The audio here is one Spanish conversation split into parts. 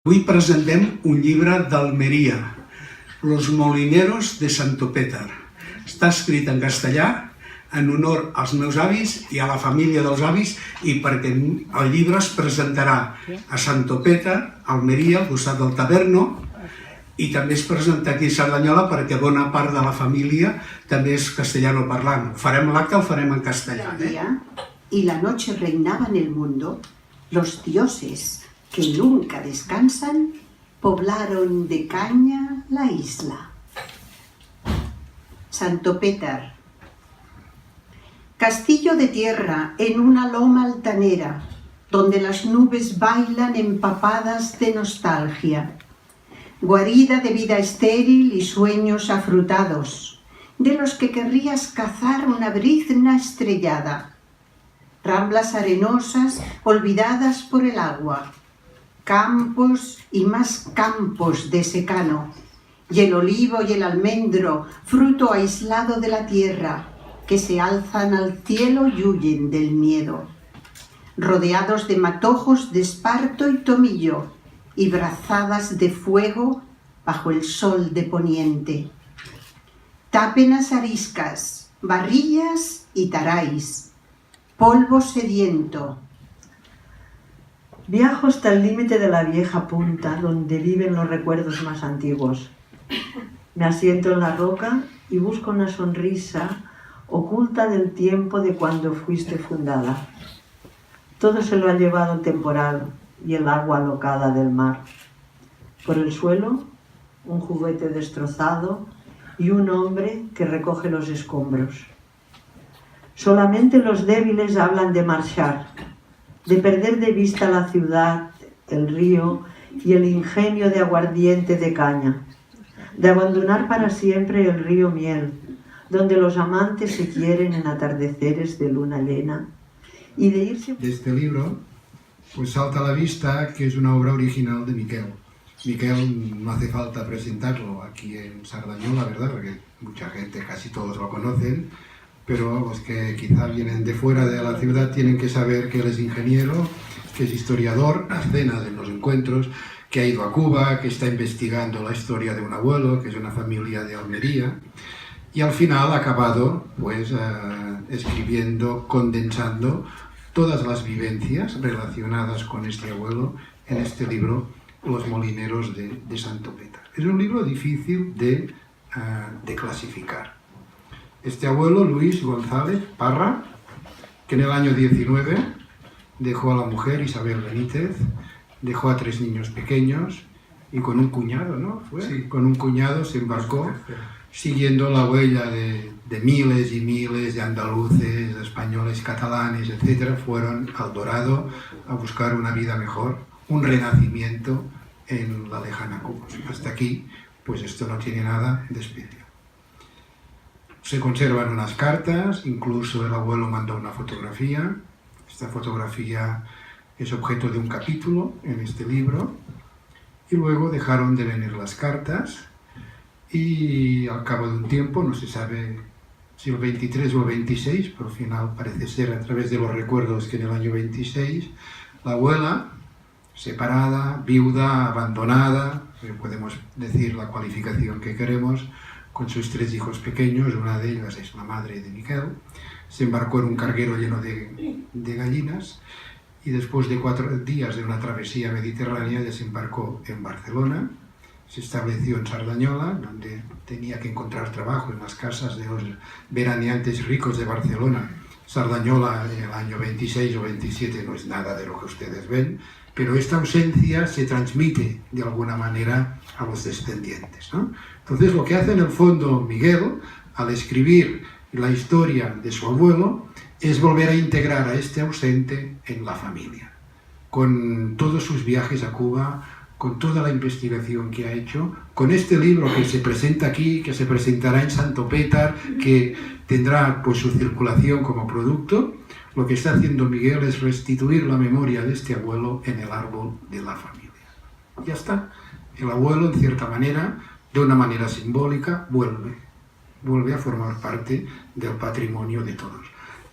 Avui presentem un llibre d'Almeria, Los Molineros de Santo Péter. Està escrit en castellà en honor als meus avis i a la família dels avis i perquè el llibre es presentarà a Santo Péter, Almeria, al costat del Taverno, i també es presenta aquí a Cerdanyola perquè bona part de la família també és castellanoparlant. Farem l'acte, el farem en castellà. Y la noche reinaba en el mundo, los dioses que nunca descansan poblaron de caña la isla. Santo Péter. Castillo de tierra en una loma altanera, donde las nubes bailan empapadas de nostalgia. Guarida de vida estéril y sueños afrutados, de los que querrías cazar una brizna estrellada. Ramblas arenosas olvidadas por el agua, campos y más campos de secano, y el olivo y el almendro, fruto aislado de la tierra, que se alzan al cielo y huyen del miedo. Rodeados de matojos de esparto y tomillo, y brazadas de fuego bajo el sol de poniente. Tápenas ariscas, barrillas y taráis, polvo sediento. Viajo hasta el límite de la vieja punta, donde viven los recuerdos más antiguos. Me asiento en la roca y busco una sonrisa oculta del tiempo de cuando fuiste fundada. Todo se lo ha llevado el temporal y el agua alocada del mar. Por el suelo, un juguete destrozado y un hombre que recoge los escombros. Solamente los débiles hablan de marchar, de perder de vista la ciudad, el río y el ingenio de aguardiente de caña, de abandonar para siempre el río Miel, donde los amantes se quieren en atardeceres de luna llena, y de irse... De este libro, pues salta a la vista que es una obra original de Miquel. Miquel no hace falta presentarlo aquí en Cerdanyola, ¿verdad? Porque mucha gente, casi todos lo conocen, pero los que quizá vienen de fuera de la ciudad tienen que saber que él es ingeniero, que es historiador, escena de los encuentros, que ha ido a Cuba, que está investigando la historia de un abuelo, que es una familia de Almería, y al final ha acabado pues escribiendo, condensando todas las vivencias relacionadas con este abuelo en este libro, Los Molineros de Santo Péter. Es un libro difícil de clasificar. Este abuelo, Luis González Parra, que en el año 19 dejó a la mujer Isabel Benítez, dejó a 3 niños pequeños y con un cuñado, ¿no? Sí. Con un cuñado se embarcó siguiendo la huella de miles y miles de andaluces, españoles, catalanes, etc. Fueron al Dorado a buscar una vida mejor, un renacimiento en la lejana Cuba. Hasta aquí, pues esto no tiene nada de especial. Se conservan unas cartas, incluso el abuelo mandó una fotografía. Esta fotografía es objeto de un capítulo en este libro. Y luego dejaron de venir las cartas y al cabo de un tiempo, no se sabe si el 23 o el 26, pero al final parece ser a través de los recuerdos que en el año 26, la abuela, separada, viuda, abandonada, podemos decir la cualificación que queremos, con sus 3 hijos pequeños, una de ellas es la madre de Miquel, se embarcó en un carguero lleno de gallinas y después de 4 días de una travesía mediterránea desembarcó en Barcelona, se estableció en Cerdanyola, donde tenía que encontrar trabajo en las casas de los veraneantes ricos de Barcelona. Cerdanyola en el año 26 o 27 no es nada de lo que ustedes ven, pero esta ausencia se transmite de alguna manera a los descendientes, ¿no? Entonces lo que hace en el fondo Miguel, al escribir la historia de su abuelo, es volver a integrar a este ausente en la familia, con todos sus viajes a Cuba, con toda la investigación que ha hecho, con este libro que se presenta aquí, que se presentará en Santo Péter, que tendrá pues su circulación como producto. Lo que está haciendo Miguel es restituir la memoria de este abuelo en el árbol de la familia. Ya está. El abuelo, en cierta manera, de una manera simbólica, vuelve a formar parte del patrimonio de todos.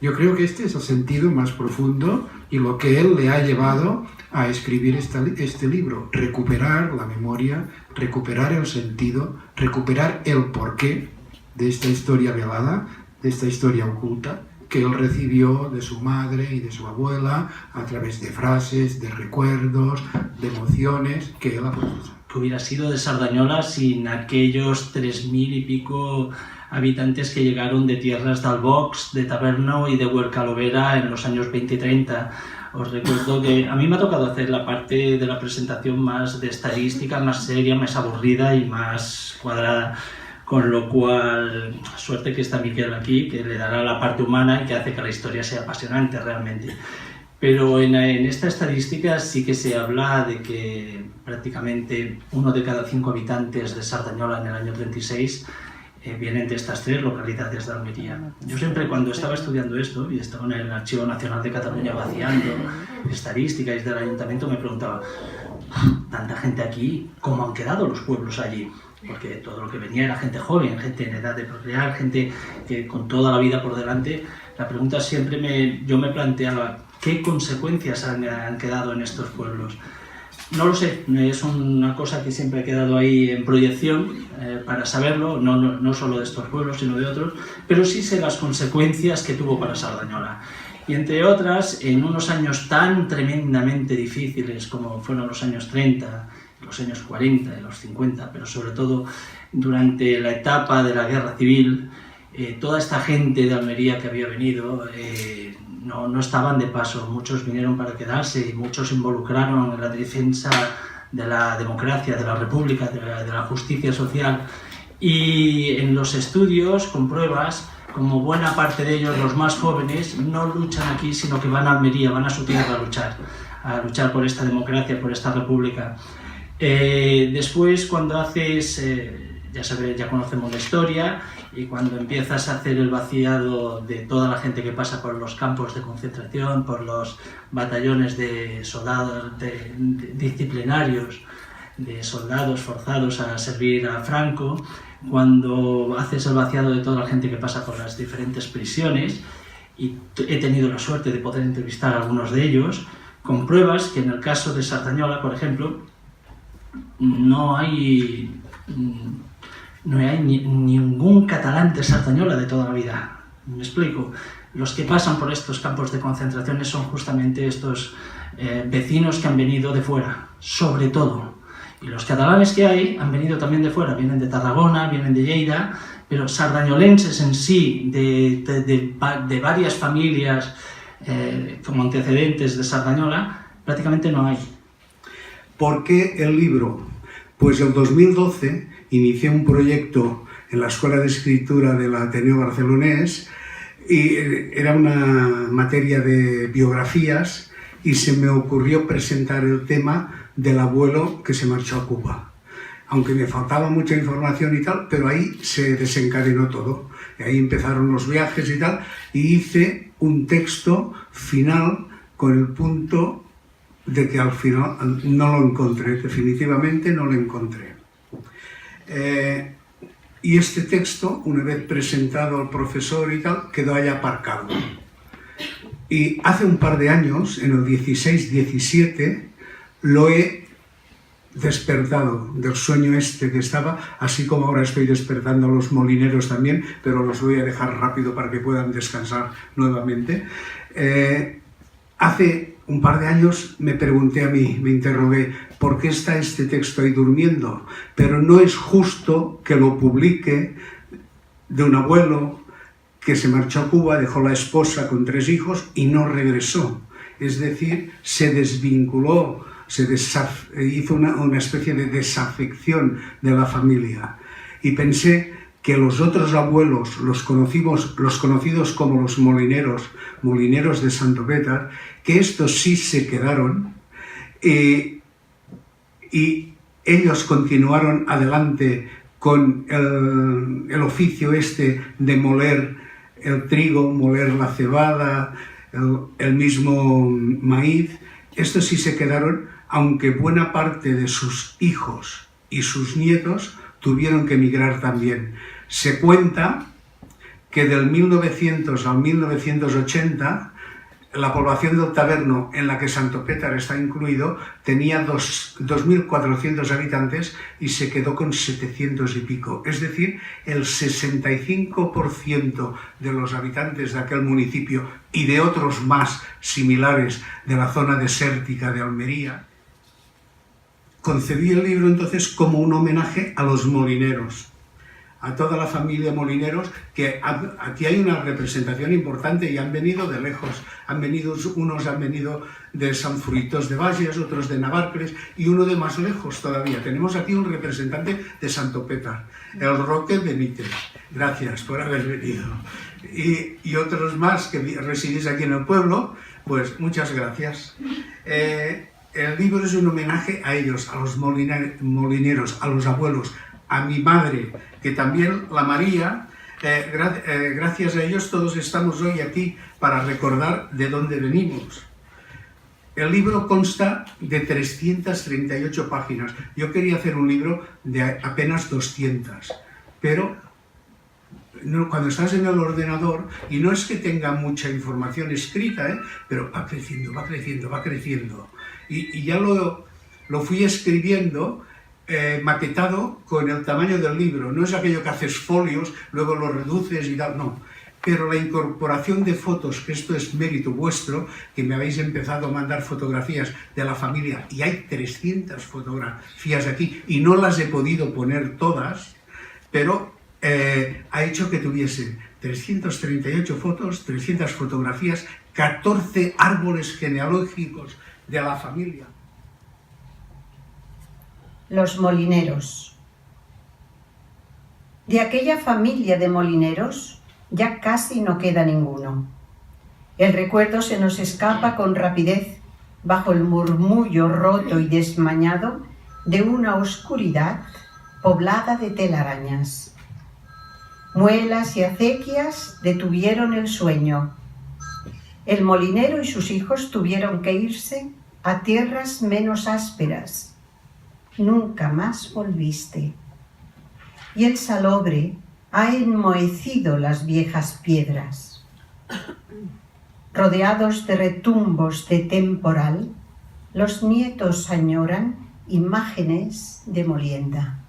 Yo creo que este es el sentido más profundo y lo que él le ha llevado a escribir este libro. Recuperar la memoria, recuperar el sentido, recuperar el porqué de esta historia velada, de esta historia oculta, que él recibió de su madre y de su abuela a través de frases, de recuerdos, de emociones que él aprovecha. Que hubiera sido de Sardañola sin aquellos 3.000 y pico habitantes que llegaron de tierras de Albox, de Taberno y de Huercalovera en los años 20 y 30. Os recuerdo que a mí me ha tocado hacer la parte de la presentación más de estadística, más seria, más aburrida y más cuadrada. Con lo cual, suerte que está Miquel aquí, que le dará la parte humana y que hace que la historia sea apasionante realmente. Pero en esta estadística sí que se habla de que prácticamente 1 de cada 5 habitantes de Sardañola en el año 36 vienen de estas 3 localidades de Almería. Yo siempre cuando estaba estudiando esto, y estaba en el Archivo Nacional de Cataluña vaciando estadísticas del ayuntamiento, me preguntaba, tanta gente aquí, ¿cómo han quedado los pueblos allí? Porque todo lo que venía era gente joven, gente en edad de procrear, gente que con toda la vida por delante. La pregunta siempre yo me planteaba, ¿qué consecuencias han quedado en estos pueblos? No lo sé, es una cosa que siempre ha quedado ahí en proyección para saberlo, no solo de estos pueblos, sino de otros, pero sí sé las consecuencias que tuvo para Sardañola. Y entre otras, en unos años tan tremendamente difíciles como fueron los años 30, los años 40 y los 50, pero sobre todo durante la etapa de la Guerra Civil, toda esta gente de Almería que había venido no estaban de paso, muchos vinieron para quedarse y muchos se involucraron en la defensa de la democracia, de la república, de la justicia social, y en los estudios compruebas como buena parte de ellos, los más jóvenes, no luchan aquí, sino que van a Almería, van a su tierra a luchar por esta democracia, por esta república. Después, cuando haces, ya conocemos la historia, y cuando empiezas a hacer el vaciado de toda la gente que pasa por los campos de concentración, por los batallones de soldados disciplinarios, de soldados forzados a servir a Franco, cuando haces el vaciado de toda la gente que pasa por las diferentes prisiones, y he tenido la suerte de poder entrevistar a algunos de ellos, compruebas que en el caso de Sardañola, por ejemplo, no hay ningún catalán de Sardañola de toda la vida. Me explico. Los que pasan por estos campos de concentraciones son justamente estos vecinos que han venido de fuera, sobre todo. Y los catalanes que hay han venido también de fuera, vienen de Tarragona, vienen de Lleida, pero sardañolenses en sí, de varias familias como antecedentes de Sardañola, prácticamente no hay. ¿Por qué el libro? Pues en 2012 inicié un proyecto en la Escuela de Escritura del Ateneo Barcelonés y era una materia de biografías y se me ocurrió presentar el tema del abuelo que se marchó a Cuba. Aunque me faltaba mucha información y tal, pero ahí se desencadenó todo. Y ahí empezaron los viajes y tal, y hice un texto final con el punto de que al final no lo encontré, definitivamente no lo encontré. Y este texto, una vez presentado al profesor y tal, quedó ahí aparcado. Y hace un par de años, en el 16-17, lo he despertado del sueño este que estaba, así como ahora estoy despertando a los molineros también, pero los voy a dejar rápido para que puedan descansar nuevamente. Hace un par de años me pregunté a mí, me interrogué, ¿por qué está este texto ahí durmiendo? Pero no es justo que lo publique de un abuelo que se marchó a Cuba, dejó la esposa con 3 hijos y no regresó. Es decir, se desvinculó, hizo una especie de desafección de la familia. Y pensé que los otros abuelos, los conocidos como los molineros de Santopétar, que estos sí se quedaron y ellos continuaron adelante con el oficio este de moler el trigo, moler la cebada, el mismo maíz. Estos sí se quedaron, aunque buena parte de sus hijos y sus nietos tuvieron que emigrar también. Se cuenta que del 1900 al 1980 la población del Taberno, en la que Santopétar está incluido, tenía 2.400 habitantes y se quedó con 700 y pico. Es decir, el 65% de los habitantes de aquel municipio y de otros más similares de la zona desértica de Almería. Concebí el libro entonces como un homenaje a los molineros, a toda la familia Molineros, que aquí hay una representación importante y han venido de lejos. Unos han venido de San Fruitos de Bages, otros de Navarcles y uno de más lejos todavía. Tenemos aquí un representante de Santopétar, el Roque Benítez. Gracias por haber venido. Y otros más que residís aquí en el pueblo, pues muchas gracias. El libro es un homenaje a ellos, a los molineros, a los abuelos, a mi madre, que también la María, gracias a ellos todos estamos hoy aquí para recordar de dónde venimos. El libro consta de 338 páginas. Yo quería hacer un libro de apenas 200, pero cuando estás en el ordenador, y no es que tenga mucha información escrita, pero va creciendo, va creciendo, va creciendo. Y ya lo fui escribiendo maquetado con el tamaño del libro. No es aquello que haces folios, luego lo reduces y tal, no. Pero la incorporación de fotos, que esto es mérito vuestro, que me habéis empezado a mandar fotografías de la familia, y hay 300 fotografías aquí, y no las he podido poner todas, pero ha hecho que tuviese 338 fotos, 300 fotografías, 14 árboles genealógicos de la familia. Los molineros. De aquella familia de molineros ya casi no queda ninguno. El recuerdo se nos escapa con rapidez bajo el murmullo roto y desmañado de una oscuridad poblada de telarañas. Muelas y acequias detuvieron el sueño. El molinero y sus hijos tuvieron que irse a tierras menos ásperas. Nunca más volviste. Y el salobre ha enmohecido las viejas piedras. Rodeados de retumbos de temporal, los nietos añoran imágenes de molienda.